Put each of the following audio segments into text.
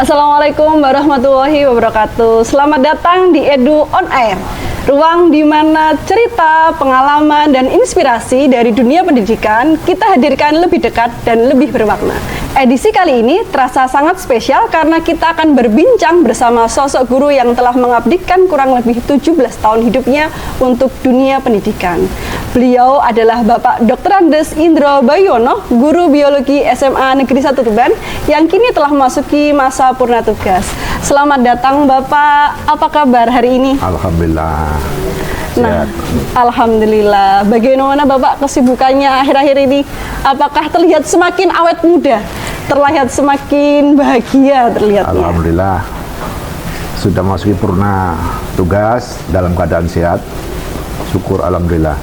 Assalamualaikum warahmatullahi wabarakatuh. Selamat datang di Edu On Air, ruang di mana cerita, pengalaman, dan inspirasi dari dunia pendidikan kita hadirkan lebih dekat dan lebih bermakna. Edisi kali ini terasa sangat spesial karena kita akan berbincang bersama sosok guru yang telah mengabdikan kurang lebih 17 tahun hidupnya untuk dunia pendidikan. Beliau adalah Bapak Dr. Andes Indro Bayono, guru biologi SMA Negeri 1 Tuban yang kini telah memasuki masa purna tugas. Selamat datang Bapak, apa kabar hari ini? Alhamdulillah. Nah, Alhamdulillah. Bagaimana Bapak kesibukannya akhir-akhir ini? Apakah terlihat semakin awet muda? Terlihat semakin bahagia terlihatnya? Alhamdulillah. Sudah masuki purna tugas dalam keadaan sehat. Syukur alhamdulillah.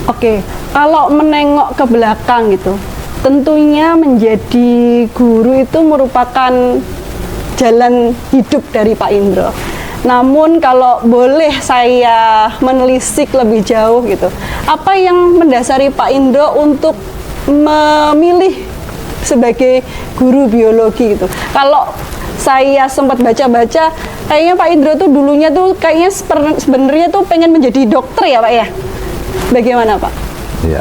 Oke, kalau menengok ke belakang gitu, tentunya menjadi guru itu merupakan jalan hidup dari Pak Indro. Namun kalau boleh saya menelisik lebih jauh gitu, apa yang mendasari Pak Indro untuk memilih sebagai guru biologi gitu? Kalau saya sempat baca-baca, kayaknya Pak Indro tuh dulunya tuh kayaknya sebenarnya tuh pengen menjadi dokter ya Pak ya? Bagaimana Pak? Ya,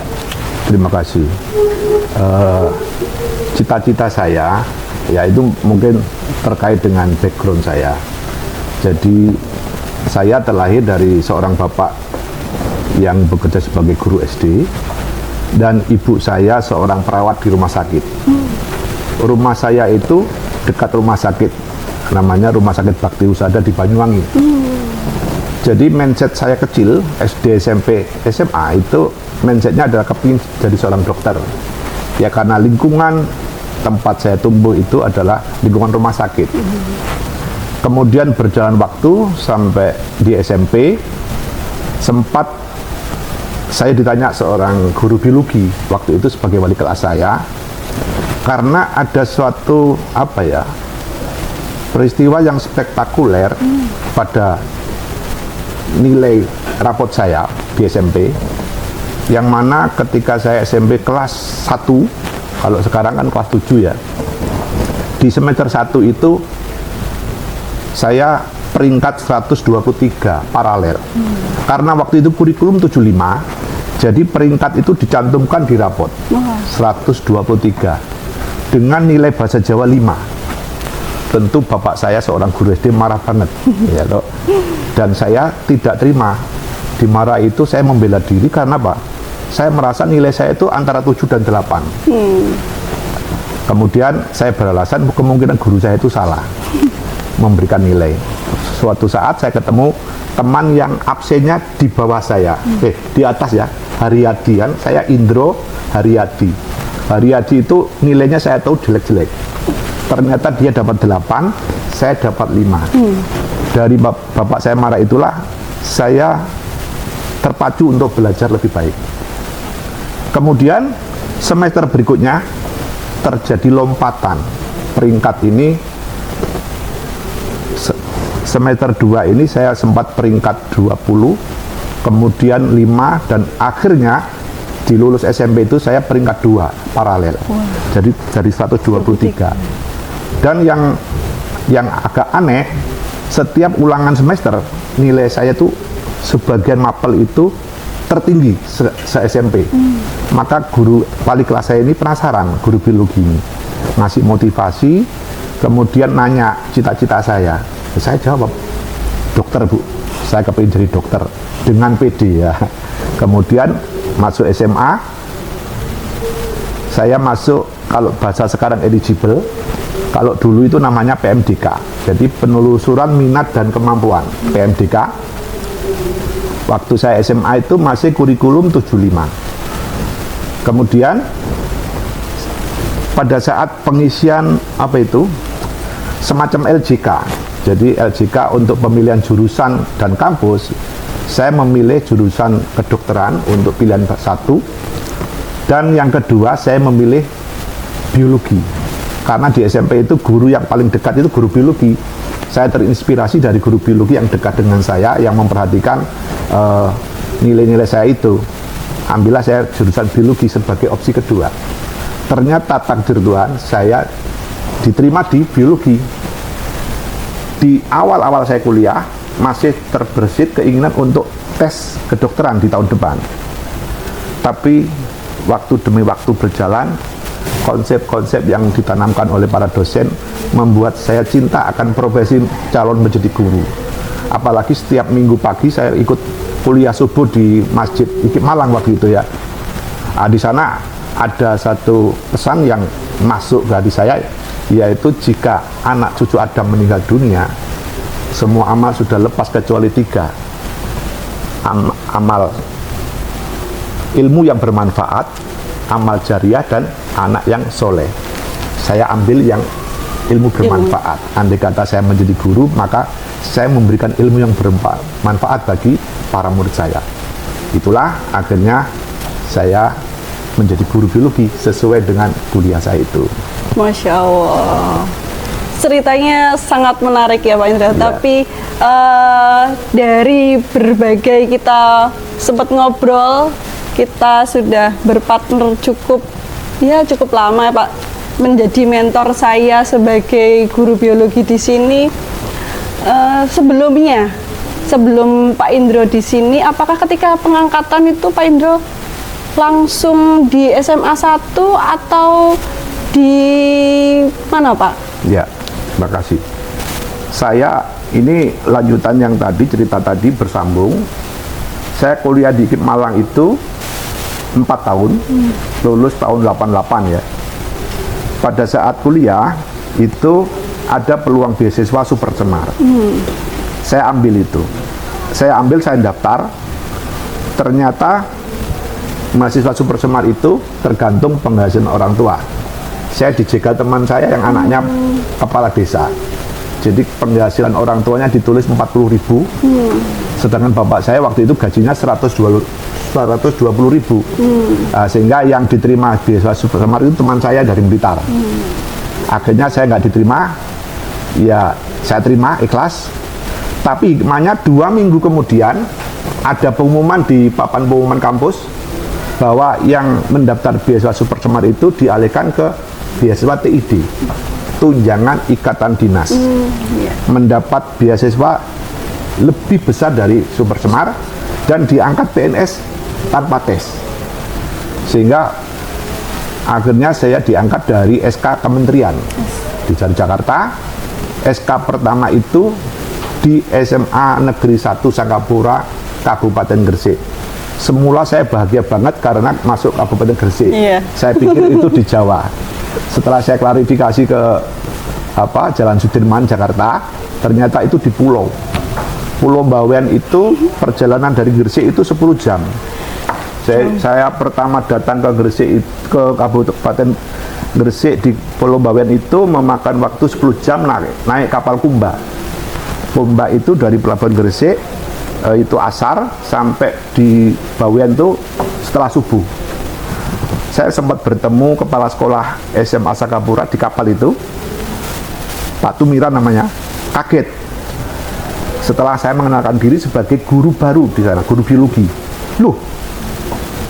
terima kasih. Cita-cita saya, ya itu mungkin terkait dengan background saya. Jadi saya terlahir dari seorang bapak yang bekerja sebagai guru SD dan ibu saya seorang perawat di rumah sakit. Rumah saya itu dekat rumah sakit, namanya Rumah Sakit Bakti Husada di Banyuwangi. Jadi mindset saya kecil, SD, SMP, SMA itu mindsetnya adalah kepingin jadi seorang dokter. Ya karena lingkungan tempat saya tumbuh itu adalah lingkungan rumah sakit. Kemudian berjalan waktu sampai di SMP, sempat saya ditanya seorang guru biologi waktu itu sebagai wali kelas saya, karena ada suatu peristiwa yang spektakuler pada nilai rapot saya di SMP, yang mana ketika saya SMP kelas 1, kalau sekarang kan kelas 7 ya, di semester 1 itu saya peringkat 123 paralel. Karena waktu itu kurikulum 75, jadi peringkat itu dicantumkan di rapot 123 dengan nilai bahasa Jawa 5. Tentu bapak saya seorang guru SD marah banget ya toh. Dan saya tidak terima. Dimarah itu saya membela diri karena apa? Saya merasa nilai saya itu antara 7 dan 8. Kemudian saya beralasan kemungkinan guru saya itu salah memberikan nilai. Suatu saat saya ketemu teman yang absennya di bawah saya, di atas ya, Haryadi kan, saya Indro Haryadi. Haryadi itu nilainya saya tahu jelek-jelek. Ternyata dia dapat 8, saya dapat 5. Dari bapak saya marah itulah saya terpacu untuk belajar lebih baik. Kemudian semester berikutnya terjadi lompatan peringkat ini. Semester 2 ini saya sempat peringkat 20, kemudian 5, dan akhirnya di lulus SMP itu saya peringkat 2 paralel. Jadi dari 123. Dan yang agak aneh, setiap ulangan semester nilai saya tuh sebagian mapel itu tertinggi se-SMP. Maka guru wali kelas saya ini penasaran, guru biologi ini ngasih motivasi, kemudian nanya cita-cita saya. Saya jawab, dokter Bu, saya kepingin jadi dokter dengan PD ya. Kemudian masuk SMA, saya masuk, kalau bahasa sekarang eligible, kalau dulu itu namanya PMDK, jadi penelusuran minat dan kemampuan, PMDK. Waktu saya SMA itu masih kurikulum 75. Kemudian pada saat pengisian semacam LJK, jadi LJK untuk pemilihan jurusan dan kampus, saya memilih jurusan kedokteran untuk pilihan 1, dan yang kedua saya memilih biologi. Karena di SMP itu guru yang paling dekat itu guru biologi. Saya terinspirasi dari guru biologi yang dekat dengan saya, yang memperhatikan nilai-nilai saya itu. Ambillah saya jurusan biologi sebagai opsi kedua. Ternyata takdir Tuhan, saya diterima di biologi. Di awal-awal saya kuliah masih terbersit keinginan untuk tes kedokteran di tahun depan. Tapi waktu demi waktu berjalan, konsep-konsep yang ditanamkan oleh para dosen membuat saya cinta akan profesi calon menjadi guru. Apalagi setiap minggu pagi saya ikut kuliah subuh di Masjid IKIP Malang waktu itu ya. Nah, di sana ada satu pesan yang masuk ke hati saya, yaitu jika anak cucu Adam meninggal dunia, semua amal sudah lepas kecuali 3. Amal ilmu yang bermanfaat, amal jariah, dan anak yang soleh. Saya ambil yang ilmu bermanfaat. Andai kata saya menjadi guru, maka saya memberikan ilmu yang bermanfaat bagi para murid saya. Itulah akhirnya saya menjadi guru biologi sesuai dengan kuliah saya itu. Masya Allah. Ceritanya sangat menarik ya Pak Indra. Ya. Tapi dari berbagai kita sempat ngobrol, kita sudah berpartner cukup lama ya Pak, menjadi mentor saya sebagai guru biologi di sini. Sebelum Pak Indro di sini, apakah ketika pengangkatan itu Pak Indro langsung di SMA 1 atau di mana Pak? Ya, terima kasih. Saya ini lanjutan yang tadi, cerita tadi bersambung. Saya kuliah di IKIP Malang itu 4 tahun, lulus tahun 88 ya. Pada saat kuliah itu ada peluang beasiswa Super Semar. Saya ambil itu. Saya daftar. Ternyata mahasiswa Super Semar itu tergantung penghasilan orang tua. Saya dijegal teman saya yang anaknya kepala desa. Jadi penghasilan orang tuanya ditulis 40.000. Sedangkan bapak saya waktu itu gajinya 120.000. Sehingga yang diterima beasiswa Super Semar itu teman saya dari Blitar. Akhirnya saya nggak diterima. Ya saya terima ikhlas. Tapi hikmahnya 2 minggu kemudian ada pengumuman di papan pengumuman kampus bahwa yang mendaftar beasiswa Super Semar itu dialihkan ke beasiswa TID, tunjangan ikatan dinas. Mendapat beasiswa lebih besar dari Super Semar dan diangkat PNS tanpa tes. Sehingga akhirnya saya diangkat dari SK Kementerian di Jakarta. SK pertama itu di SMA Negeri 1 Sangkapura, Kabupaten Gresik. Semula saya bahagia banget karena masuk Kabupaten Gresik. Saya pikir itu di Jawa. Setelah saya klarifikasi ke Jalan Sudirman, Jakarta, ternyata itu di Pulau Bawean. Itu perjalanan dari Gresik itu 10 jam. Saya pertama datang ke Gresik, ke Kabupaten Gresik di Pulau Bawean itu memakan waktu 10 jam naik kapal Kumba. Kumba itu dari pelabuhan Gresik itu asar sampai di Bawean itu setelah subuh. Saya sempat bertemu kepala sekolah SMA Sakapura di kapal itu, Pak Tumiran namanya, kaget setelah saya mengenalkan diri sebagai guru baru di sana, guru biologi. Loh,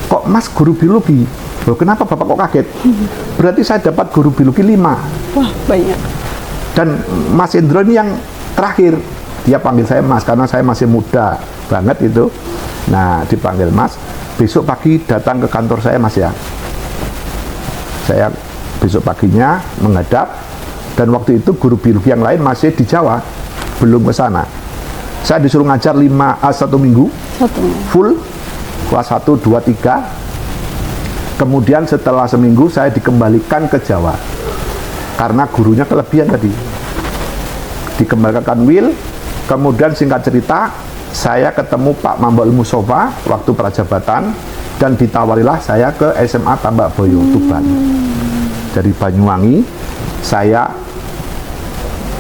kok Mas guru biologi? Loh, kenapa Bapak kok kaget? Berarti saya dapat guru biologi 5. Wah, banyak. Dan Mas Indro ini yang terakhir. Dia panggil saya Mas karena saya masih muda banget itu. Nah, dipanggil Mas. Besok pagi datang ke kantor saya Mas ya. Saya besok paginya menghadap, dan waktu itu guru biologi yang lain masih di Jawa, belum ke sana. Saya disuruh ngajar 1 minggu full, kelas 1, 2, 3. Kemudian setelah seminggu saya dikembalikan ke Jawa karena gurunya kelebihan tadi. Dikembalikan Wil. Kemudian singkat cerita, saya ketemu Pak Mambol Musofa waktu prajabatan, dan ditawarilah saya ke SMA Tambak Boyo, Tuban. Dari Banyuwangi, saya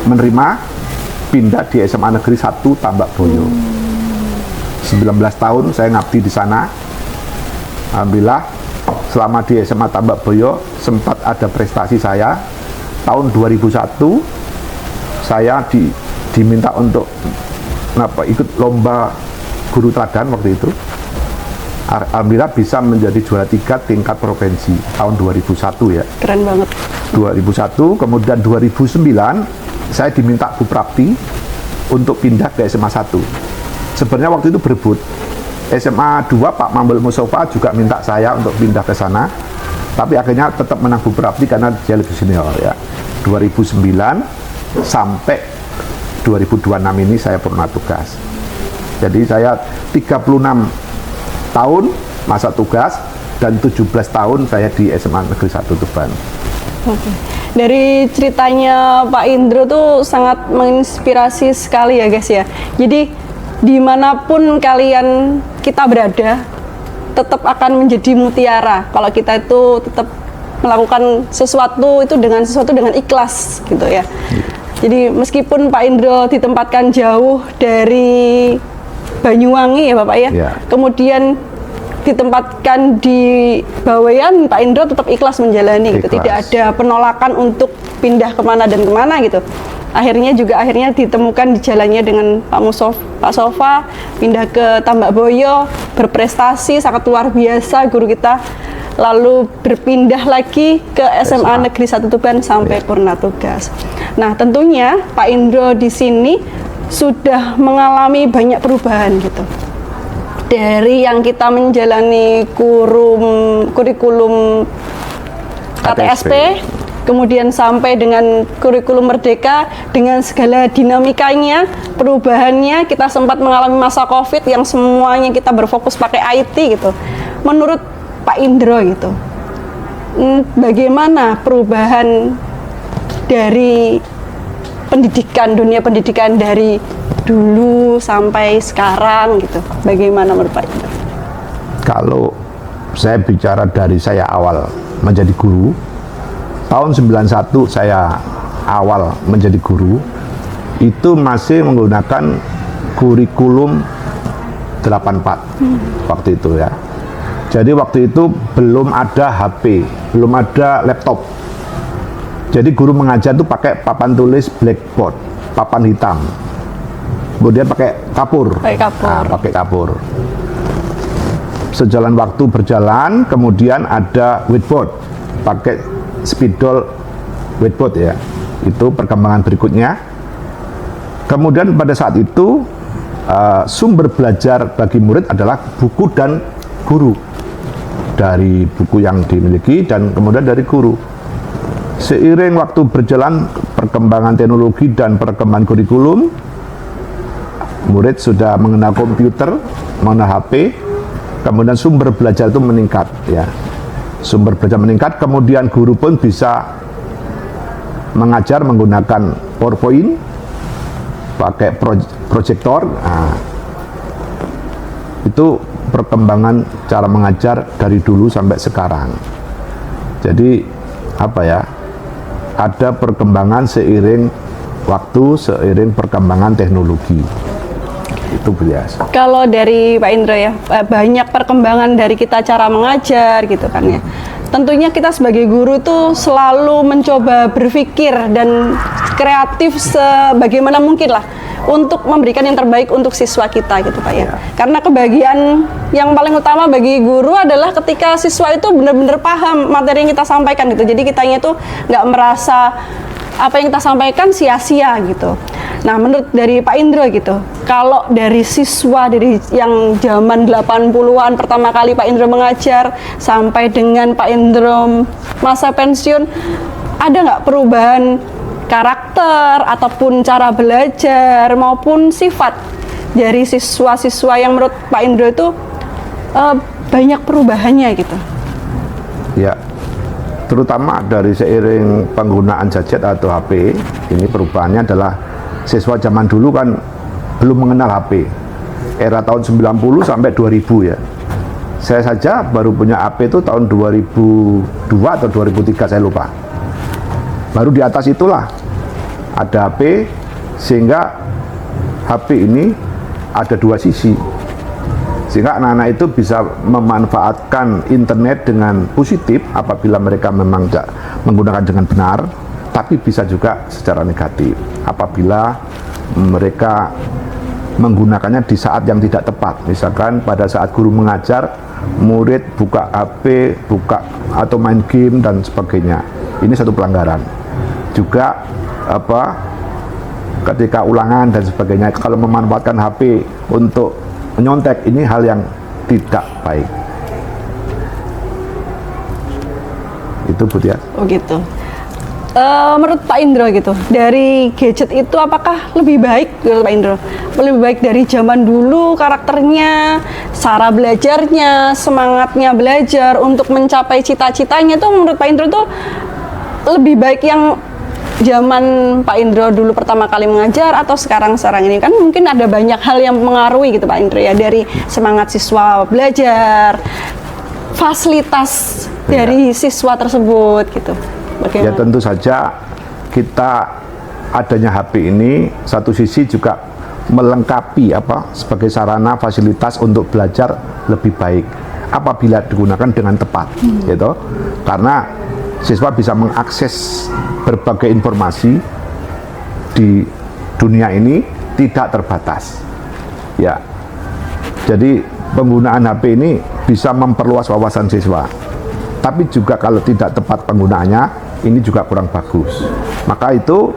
menerima pindah di SMA Negeri 1 Tambak Boyo. 19 tahun saya ngabdi di sana. Alhamdulillah, selama di SMA Tambak Boyo sempat ada prestasi saya. Tahun 2001 saya diminta untuk ikut lomba guru teladan waktu itu. Alhamdulillah bisa menjadi juara 3 tingkat provinsi tahun 2001 ya. Keren banget. 2001, kemudian 2009 saya diminta Bu Prapti untuk pindah ke SMA 1. Sebenarnya waktu itu berebut. SMA 2 Pak Mambel Mustafa juga minta saya untuk pindah ke sana. Tapi akhirnya tetap menang Bu Prapti karena dia lebih senior ya. 2009 sampai 2026 ini saya pernah tugas. Jadi saya 36 tahun masa tugas dan 17 tahun saya di SMA Negeri 1 Tuban. Oke. Dari ceritanya Pak Indro tuh sangat menginspirasi sekali ya guys ya. Jadi dimanapun kita berada, tetap akan menjadi mutiara kalau kita itu tetap melakukan sesuatu dengan ikhlas gitu ya. Jadi meskipun Pak Indro ditempatkan jauh dari Banyuwangi ya Bapak ya, kemudian ditempatkan di Bawean, Pak Indro tetap ikhlas menjalani gitu, tidak ada penolakan untuk pindah kemana dan kemana gitu. Akhirnya ditemukan di jalannya dengan Pak Sofa, pindah ke Tambak Boyo, berprestasi sangat luar biasa guru kita, lalu berpindah lagi ke SMA Negeri 1 Tuban sampai purna tugas. Nah tentunya Pak Indro di sini sudah mengalami banyak perubahan gitu. Dari yang kita menjalani kurikulum KTSP, kemudian sampai dengan kurikulum Merdeka dengan segala dinamikanya, perubahannya, kita sempat mengalami masa Covid yang semuanya kita berfokus pakai IT gitu. Menurut Pak Indro gitu, bagaimana perubahan dari dunia pendidikan dari dulu sampai sekarang gitu, bagaimana menurut Pak Indro? Kalau saya bicara dari saya awal menjadi guru, tahun 91 saya awal menjadi guru, itu masih menggunakan kurikulum 84 waktu itu ya. Jadi waktu itu belum ada HP, belum ada laptop. Jadi guru mengajar itu pakai papan tulis blackboard, papan hitam. Kemudian pakai kapur. Pakai kapur. Sejalan waktu berjalan, kemudian ada whiteboard, pakai spidol whiteboard ya. Itu perkembangan berikutnya. Kemudian pada saat itu sumber belajar bagi murid adalah buku dan guru. Dari buku yang dimiliki dan kemudian dari guru. Seiring waktu berjalan, perkembangan teknologi dan perkembangan kurikulum, murid sudah mengenal komputer, mengenal HP, kemudian sumber belajar itu meningkat ya. Sumber belajar meningkat, kemudian guru pun bisa mengajar menggunakan PowerPoint, pakai proyektor. Nah, itu perkembangan cara mengajar dari dulu sampai sekarang. Jadi apa ya? Ada perkembangan seiring waktu, seiring perkembangan teknologi. Itu biasa. Kalau dari Pak Indro ya, banyak perkembangan dari kita cara mengajar gitu kan ya. Tentunya kita sebagai guru tuh selalu mencoba berpikir dan kreatif sebagaimana mungkin lah untuk memberikan yang terbaik untuk siswa kita gitu Pak ya. Karena kebahagiaan yang paling utama bagi guru adalah ketika siswa itu benar-benar paham materi yang kita sampaikan gitu. Jadi kitanya itu nggak merasa apa yang kita sampaikan sia-sia gitu. Nah, menurut dari Pak Indro gitu, kalau dari siswa dari yang zaman 80-an pertama kali Pak Indro mengajar sampai dengan Pak Indro masa pensiun, ada nggak perubahan karakter ataupun cara belajar maupun sifat dari siswa-siswa yang menurut Pak Indro itu banyak perubahannya gitu? Ya, terutama dari seiring penggunaan gadget atau HP, ini perubahannya adalah siswa zaman dulu kan belum mengenal HP, era tahun 90 sampai 2000 ya. Saya saja baru punya HP itu tahun 2002 atau 2003, saya lupa. Baru di atas itulah ada HP, sehingga HP ini ada dua sisi, sehingga anak-anak itu bisa memanfaatkan internet dengan positif apabila mereka memang menggunakan dengan benar, tapi bisa juga secara negatif apabila mereka menggunakannya di saat yang tidak tepat. Misalkan pada saat guru mengajar, murid buka HP, buka atau main game dan sebagainya. Ini satu pelanggaran. Juga ketika ulangan dan sebagainya, kalau memanfaatkan HP untuk menyontek, ini hal yang tidak baik. Itu Bu Tia. Oh gitu. Menurut Pak Indro gitu, dari gadget itu apakah lebih baik menurut Pak Indro? Lebih baik dari zaman dulu karakternya, cara belajarnya, semangatnya belajar untuk mencapai cita-citanya tuh menurut Pak Indro tuh lebih baik yang zaman Pak Indro dulu pertama kali mengajar atau sekarang ini? Kan mungkin ada banyak hal yang mengaruhi gitu Pak Indro ya, dari semangat siswa belajar, fasilitas dari siswa tersebut gitu. Bagaimana? Ya tentu saja kita adanya HP ini satu sisi juga melengkapi sebagai sarana fasilitas untuk belajar lebih baik apabila digunakan dengan tepat, gitu. Karena siswa bisa mengakses berbagai informasi di dunia ini tidak terbatas. Ya, jadi penggunaan HP ini bisa memperluas wawasan siswa. Tapi juga kalau tidak tepat penggunaannya, ini juga kurang bagus. Maka itu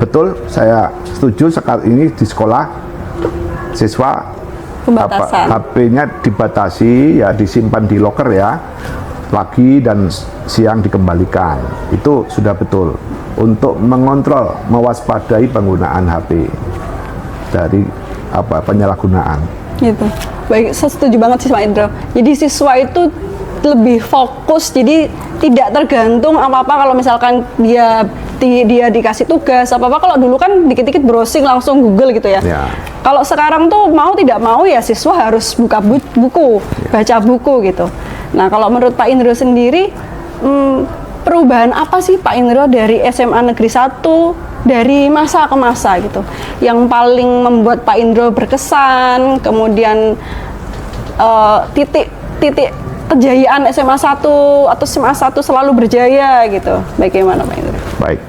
betul, saya setuju sekarang ini di sekolah siswa HP-nya dibatasi, ya disimpan di locker ya, pagi dan siang dikembalikan. Itu sudah betul untuk mengontrol, mewaspadai penggunaan HP dari penyalahgunaan. Gitu. Baik, saya setuju banget sih Pak Indro. Jadi siswa itu lebih fokus, jadi tidak tergantung apa-apa kalau misalkan dia dikasih tugas apa-apa. Kalau dulu kan dikit-dikit browsing langsung Google gitu ya. Kalau sekarang tuh mau tidak mau ya siswa harus buka buku, baca buku gitu. Nah, kalau menurut Pak Indro sendiri, perubahan apa sih Pak Indro dari SMA Negeri 1 dari masa ke masa gitu, yang paling membuat Pak Indro berkesan, kemudian titik kejayaan SMA 1 atau SMA 1 selalu berjaya gitu, bagaimana Pak Indro? Baik,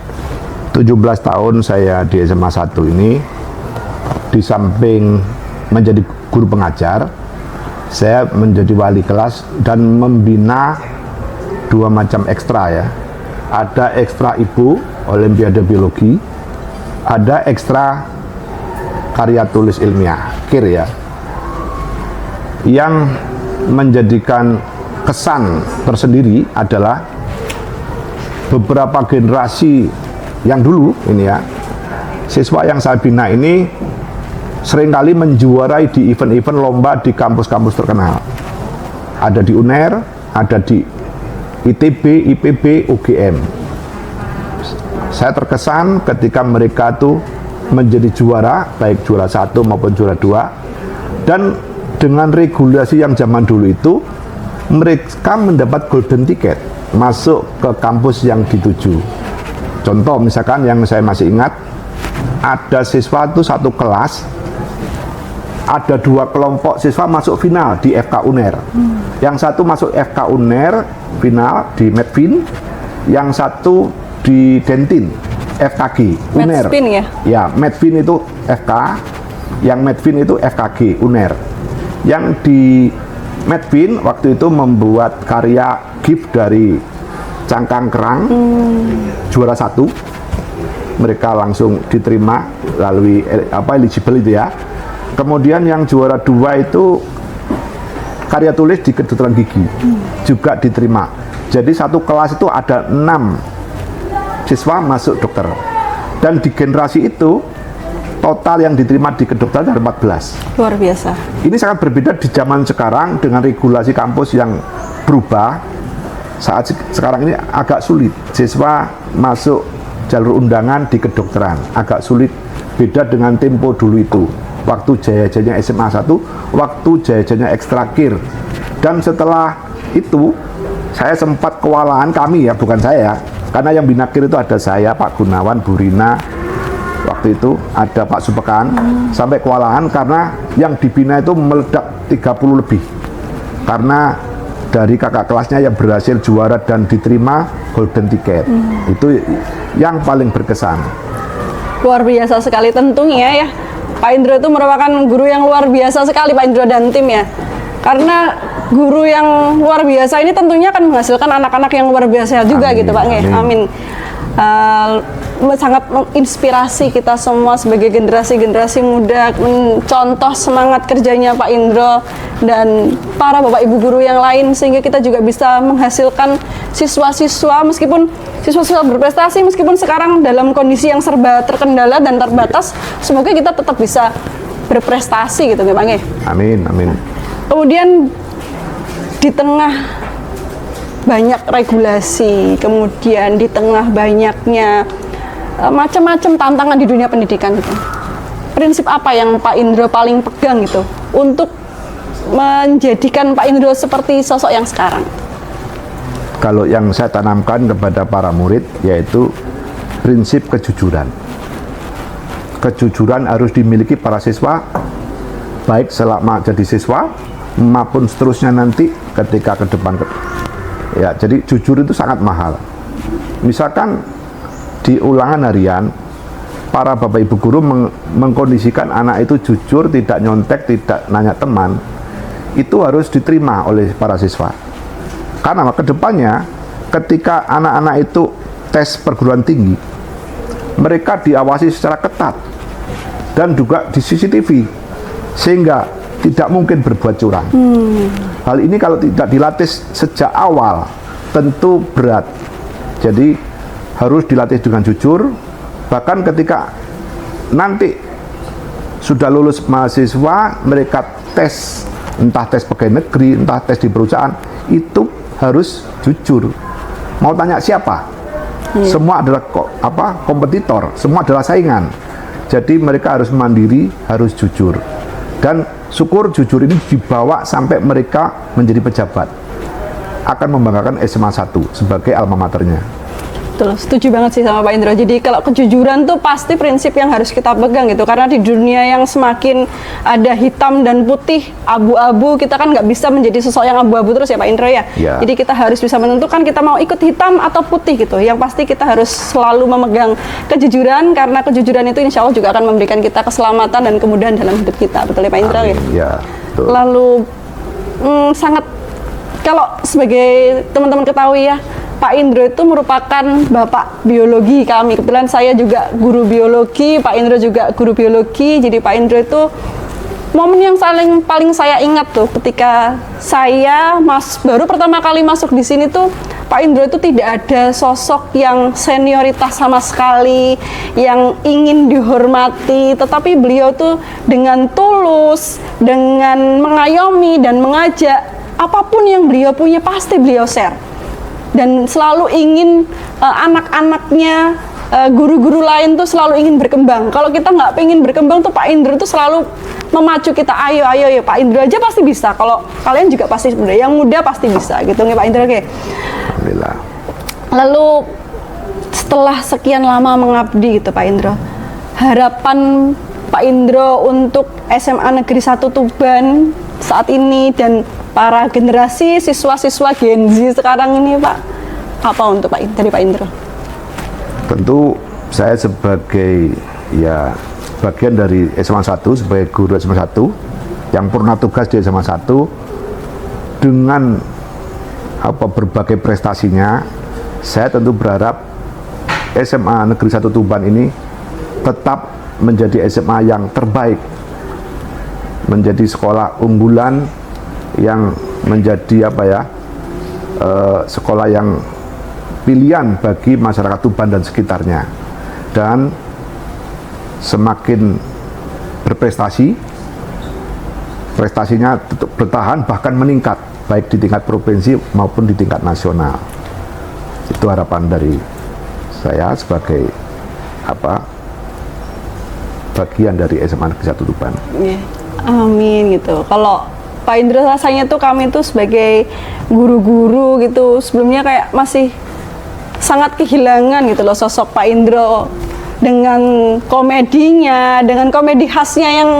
17 tahun saya di SMA 1 ini, di samping menjadi guru pengajar, saya menjadi wali kelas dan membina dua macam ekstra ya. Ada ekstra ibu, Olimpiade Biologi, ada ekstra karya tulis ilmiah, KIR ya, yang menjadikan kesan tersendiri adalah beberapa generasi yang dulu ini ya, siswa yang saya bina ini seringkali menjuarai di event-event lomba di kampus-kampus terkenal. Ada di UNER, ada di ITB, IPB, UGM. Saya terkesan ketika mereka tuh menjadi juara, baik juara 1 maupun juara 2, dan dengan regulasi yang zaman dulu itu, mereka mendapat golden ticket masuk ke kampus yang dituju. Contoh misalkan yang saya masih ingat, ada siswa itu satu kelas, ada 2 kelompok siswa masuk final di FK UNER. Yang satu masuk FK UNER final di Medfin, yang satu di Dentin FKG UNER. Medfin ya? Ya, Medfin itu FK, yang Medfin itu FKG UNER. Yang di Medfin waktu itu membuat karya gift dari cangkang kerang, juara 1, mereka langsung diterima melalui eligible itu ya. Kemudian yang juara 2 itu karya tulis di kedokteran gigi, juga diterima. Jadi satu kelas itu ada 6 siswa masuk dokter, dan di generasi itu total yang diterima di kedokteran ada 14. Luar biasa. Ini sangat berbeda di zaman sekarang dengan regulasi kampus yang berubah. Saat sekarang ini agak sulit siswa masuk jalur undangan di kedokteran, agak sulit, beda dengan tempo dulu itu. Waktu jaya-jayanya SMA 1, waktu jaya-jayanya ekstra KIR. Dan setelah itu saya sempat kewalahan, kami ya, bukan saya, karena yang bina KIR itu ada saya, Pak Gunawan, Bu Rina, waktu itu ada Pak Supekan, sampai kewalahan karena yang dibina itu meledak 30 lebih, karena dari kakak kelasnya yang berhasil juara dan diterima golden ticket. Itu yang paling berkesan. Luar biasa sekali tentunya ya. Pak Indro itu merupakan guru yang luar biasa sekali, Pak Indro dan tim ya. Karena guru yang luar biasa ini tentunya akan menghasilkan anak-anak yang luar biasa juga Amin, gitu Pak. amin. Amin. Sangat menginspirasi kita semua sebagai generasi-generasi muda, mencontoh semangat kerjanya Pak Indro dan para bapak ibu guru yang lain, sehingga kita juga bisa menghasilkan siswa-siswa meskipun siswa-siswa berprestasi, meskipun sekarang dalam kondisi yang serba terkendala dan terbatas, semoga kita tetap bisa berprestasi gitu Pak Nge. Amin, amin. Kemudian di tengah banyak regulasi, kemudian di tengah banyaknya macam-macam tantangan di dunia pendidikan gitu. Prinsip apa yang Pak Indro paling pegang gitu untuk menjadikan Pak Indro seperti sosok yang sekarang? Kalau yang saya tanamkan kepada para murid yaitu prinsip kejujuran. Kejujuran harus dimiliki para siswa baik selama jadi siswa maupun seterusnya nanti ketika ke depan. Ya, jadi jujur itu sangat mahal. Misalkan di ulangan harian, para bapak ibu guru mengkondisikan anak itu jujur, tidak nyontek, tidak nanya teman, itu harus diterima oleh para siswa. Karena ke depannya, ketika anak-anak itu tes perguruan tinggi, mereka diawasi secara ketat dan juga di CCTV, sehingga tidak mungkin berbuat curang. Hal ini kalau tidak dilatih sejak awal tentu berat. Jadi harus dilatih dengan jujur. Bahkan ketika nanti sudah lulus mahasiswa, mereka tes, entah tes pegawai negeri, entah tes di perusahaan, itu harus jujur. Mau tanya siapa? Semua adalah kompetitor, semua adalah saingan. Jadi mereka harus mandiri, harus jujur. Dan syukur jujur ini dibawa sampai mereka menjadi pejabat, akan membanggakan SMA 1 sebagai alma maternya. Betul, setuju banget sih sama Pak Indro. Jadi kalau kejujuran tuh pasti prinsip yang harus kita pegang gitu. Karena di dunia yang semakin ada hitam dan putih, abu-abu, kita kan nggak bisa menjadi sosok yang abu-abu terus ya Pak Indro ya. Ya. Jadi kita harus bisa menentukan kita mau ikut hitam atau putih gitu. Yang pasti kita harus selalu memegang kejujuran, karena kejujuran itu insya Allah juga akan memberikan kita keselamatan dan kemudahan dalam hidup kita. Betul ya Pak Indro ya? Ya, betul. Lalu sangat, kalau sebagai teman-teman ketahui ya, Pak Indro itu merupakan bapak biologi kami. Kebetulan saya juga guru biologi, Pak Indro juga guru biologi. Jadi Pak Indro itu momen yang paling saya ingat tuh ketika saya baru pertama kali masuk di sini tuh, Pak Indro itu tidak ada sosok yang senioritas sama sekali, yang ingin dihormati, tetapi beliau tuh dengan tulus, dengan mengayomi dan mengajak, apapun yang beliau punya pasti beliau share. Dan selalu ingin anak-anaknya, guru-guru lain tuh selalu ingin berkembang. Kalau kita nggak pengen berkembang tuh Pak Indro tuh selalu memacu kita, ayo ya Pak Indro aja pasti bisa. Kalau kalian juga pasti muda, yang muda pasti bisa gitu nih Pak Indro. Oke. Alhamdulillah. Lalu setelah sekian lama mengabdi gitu Pak Indro, harapan Pak Indro untuk SMA Negeri 1 Tuban saat ini dan para generasi siswa-siswa Gen Z sekarang ini Pak, apa untuk dari Pak Indro? Tentu saya sebagai bagian dari SMA 1, sebagai guru SMA 1 yang purna tugas di SMA 1 dengan berbagai prestasinya, saya tentu berharap SMA Negeri 1 Tuban ini tetap menjadi SMA yang terbaik, menjadi sekolah unggulan yang menjadi sekolah yang pilihan bagi masyarakat Tuban dan sekitarnya, dan semakin berprestasi, prestasinya tetap bertahan bahkan meningkat baik di tingkat provinsi maupun di tingkat nasional. Itu harapan dari saya sebagai bagian dari SMA Negeri 1 Tuban. Amin gitu. Kalau Pak Indro rasanya tuh kami tuh sebagai guru-guru gitu sebelumnya kayak masih sangat kehilangan gitu loh sosok Pak Indro dengan komedinya, dengan komedi khasnya yang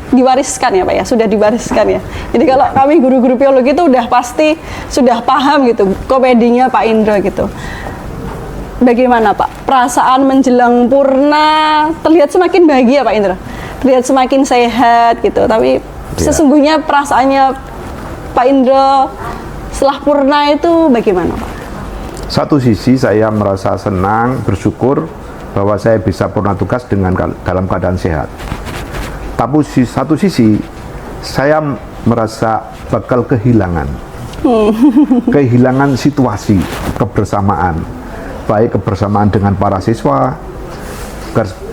diwariskan ya Pak ya, sudah diwariskan ya. Jadi kalau kami guru-guru biologi itu udah pasti sudah paham gitu komedinya Pak Indro gitu. Bagaimana Pak perasaan menjelang purna, terlihat semakin bahagia Pak Indro terlihat semakin sehat gitu. Tapi sesungguhnya perasaannya Pak Indro setelah purna itu bagaimana, Pak? Satu sisi saya merasa senang, bersyukur bahwa saya bisa purna tugas dalam keadaan sehat. Tapi satu sisi saya merasa bakal kehilangan situasi kebersamaan, baik kebersamaan dengan para siswa,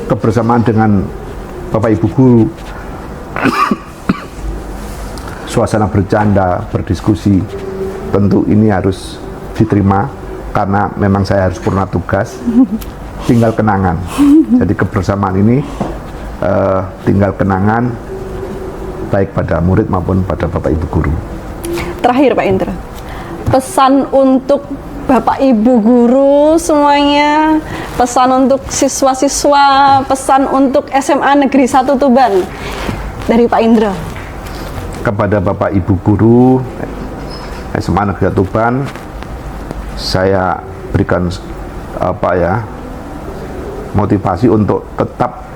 kebersamaan dengan Bapak Ibu guru, suasana bercanda, berdiskusi. Tentu ini harus diterima karena memang saya harus purna tugas. Tinggal kenangan. Jadi kebersamaan ini tinggal kenangan baik pada murid maupun pada Bapak Ibu guru. Terakhir Pak Indro, pesan untuk Bapak Ibu guru semuanya, pesan untuk siswa-siswa, pesan untuk SMA Negeri 1 Tuban dari Pak Indro. Kepada Bapak Ibu guru SMA Negeri 1 Tuban, saya berikan motivasi untuk tetap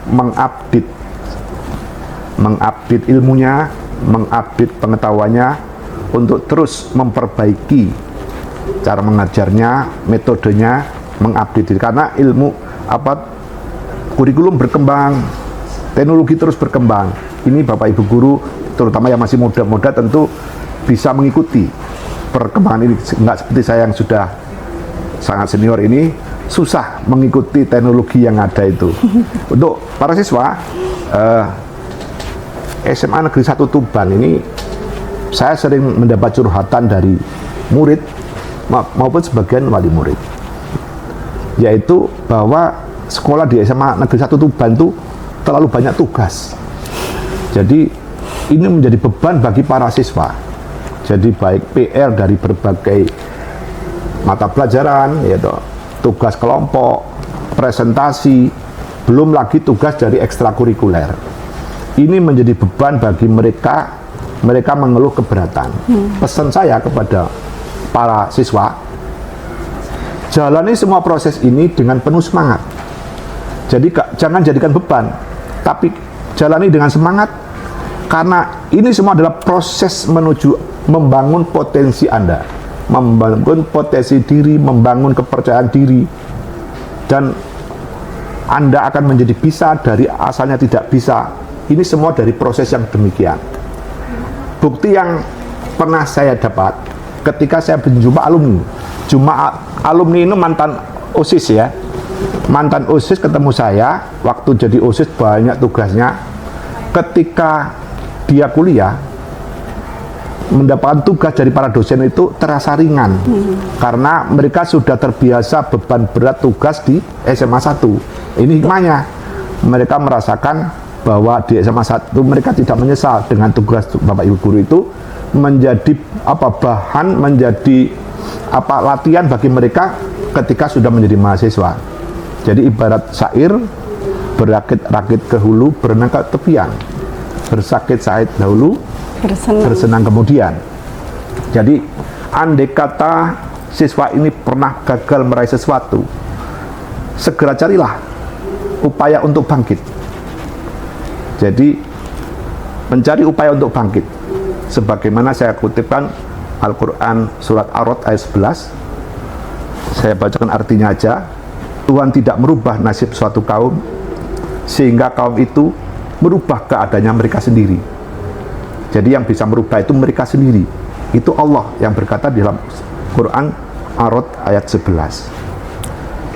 mengupdate ilmunya, mengupdate pengetahuannya, untuk terus memperbaiki cara mengajarnya, metodenya, mengupdate diri. Karena ilmu kurikulum berkembang, teknologi terus berkembang. Ini Bapak Ibu guru, terutama yang masih muda-muda, tentu bisa mengikuti perkembangan ini. Enggak seperti saya yang sudah sangat senior ini, susah mengikuti teknologi yang ada itu. Untuk para siswa SMA Negeri 1 Tuban ini, saya sering mendapat curhatan dari murid maupun sebagian wali murid, yaitu bahwa sekolah di SMA Negeri 1 Tuban itu terlalu banyak tugas. Jadi ini menjadi beban bagi para siswa. Jadi baik PR dari berbagai mata pelajaran, yaitu tugas kelompok, presentasi, belum lagi tugas dari ekstrakurikuler. Ini menjadi beban bagi mereka mengeluh keberatan. Pesan saya kepada para siswa, jalani semua proses ini dengan penuh semangat. Jadi jangan jadikan beban, tapi jalani dengan semangat, karena ini semua adalah proses menuju membangun potensi Anda, membangun potensi diri, membangun kepercayaan diri, dan Anda akan menjadi bisa dari asalnya tidak bisa. Ini semua dari proses yang demikian. Bukti yang pernah saya dapat ketika saya berjumpa alumni ini mantan OSIS ya, mantan OSIS ketemu saya waktu jadi OSIS, banyak tugasnya. Ketika dia kuliah, mendapatkan tugas dari para dosen itu terasa ringan, karena mereka sudah terbiasa beban berat tugas di SMA 1. Ini hikmahnya, mereka merasakan bahwa di SMA 1 mereka tidak menyesal dengan tugas Bapak Ibu guru itu, menjadi bahan, menjadi latihan bagi mereka ketika sudah menjadi mahasiswa. Jadi ibarat syair, berakit-rakit ke hulu, berenang ke tepian, bersakit-sakit dahulu, bersenang kemudian. Jadi andai kata siswa ini pernah gagal meraih sesuatu, segera carilah upaya untuk bangkit. Jadi mencari upaya untuk bangkit, sebagaimana saya kutipkan Al-Quran surat Ar-Ra'd ayat 11. Saya bacakan artinya aja. Tuhan tidak merubah nasib suatu kaum sehingga kaum itu merubah keadaannya mereka sendiri. Jadi yang bisa merubah itu mereka sendiri. Itu Allah yang berkata di dalam Quran Ar-Ra'd ayat 11.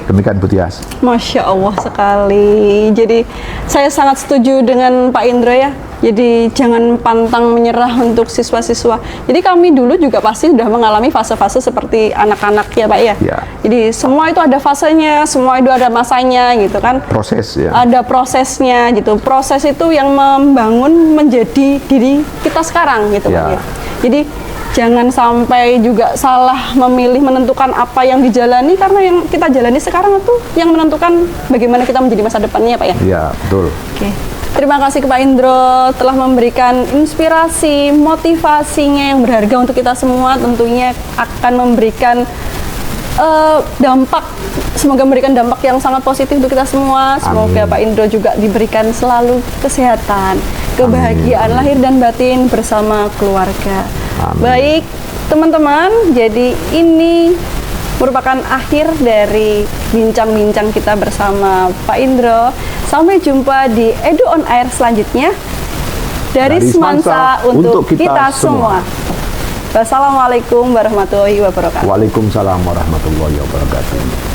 Demikian Bu Tias. Masya Allah sekali. Jadi saya sangat setuju dengan Pak Indro ya. Jadi jangan pantang menyerah untuk siswa-siswa. Jadi kami dulu juga pasti sudah mengalami fase-fase seperti anak-anak ya Pak ya. Ya. Jadi semua itu ada fasenya, semua itu ada masanya gitu kan. Proses ya. Ada prosesnya gitu. Proses itu yang membangun menjadi diri kita sekarang gitu Ya. Pak ya. Jadi jangan sampai juga salah memilih menentukan apa yang dijalani, karena yang kita jalani sekarang itu yang menentukan bagaimana kita menjadi masa depannya Pak ya. Iya, betul. Oke. Terima kasih ke Pak Indro telah memberikan inspirasi, motivasinya yang berharga untuk kita semua, tentunya akan memberikan dampak, semoga memberikan dampak yang sangat positif untuk kita semua. Semoga Amin. Pak Indro juga diberikan selalu kesehatan, kebahagiaan Amin. lahir dan batin bersama keluarga. Amin. Baik, teman-teman, jadi ini merupakan akhir dari bincang-bincang kita bersama Pak Indro. Sampai jumpa di Edu on Air selanjutnya dari Semansa untuk kita semua. Wassalamualaikum warahmatullahi wabarakatuh. Waalaikumsalam warahmatullahi wabarakatuh.